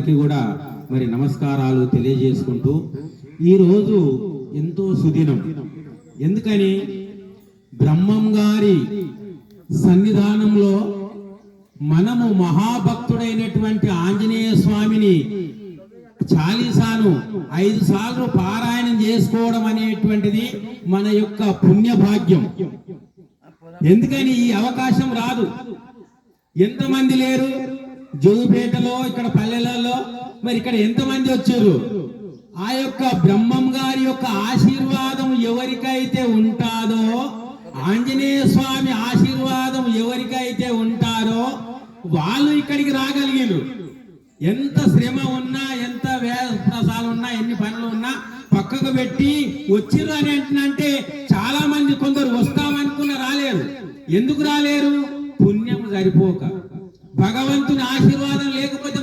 అందరికీ కూడా మరి నమస్కారాలు తెలియజేసుకుంటూ ఈరోజు ఎంతో సుదినం. ఎందుకని బ్రహ్మం గారి సన్నిధానంలో మనము మహాభక్తుడైనటువంటి ఆంజనేయ స్వామిని చాలీసాను 5 సార్లు పారాయణం చేసుకోవడం అనేటువంటిది మన యొక్క పుణ్యభాగ్యం. ఎందుకని ఈ అవకాశం రాదు. ఎంతమంది లేరు జోగుపేటలో, ఇక్కడ పల్లెలలో, మరి ఇక్కడ ఎంతమంది వచ్చారు? ఆ యొక్క బ్రహ్మం గారి యొక్క ఆశీర్వాదం ఎవరికైతే ఉంటాదో, ఆంజనేయ స్వామి ఆశీర్వాదం ఎవరికైతే ఉంటారో వాళ్ళు ఇక్కడికి రాగలిగారు. ఎంత శ్రమ ఉన్నా, ఎంత వేసాలు ఉన్నా, ఎన్ని పనులు ఉన్నా పక్కకు పెట్టి వచ్చిర్రు అని అంటే చాలా మంది కొందరు వస్తామనుకున్న రాలేరు. ఎందుకు రాలేరు? పుణ్యం సరిపోక, భగవంతుని ఆశీర్వాదం లేకపోతే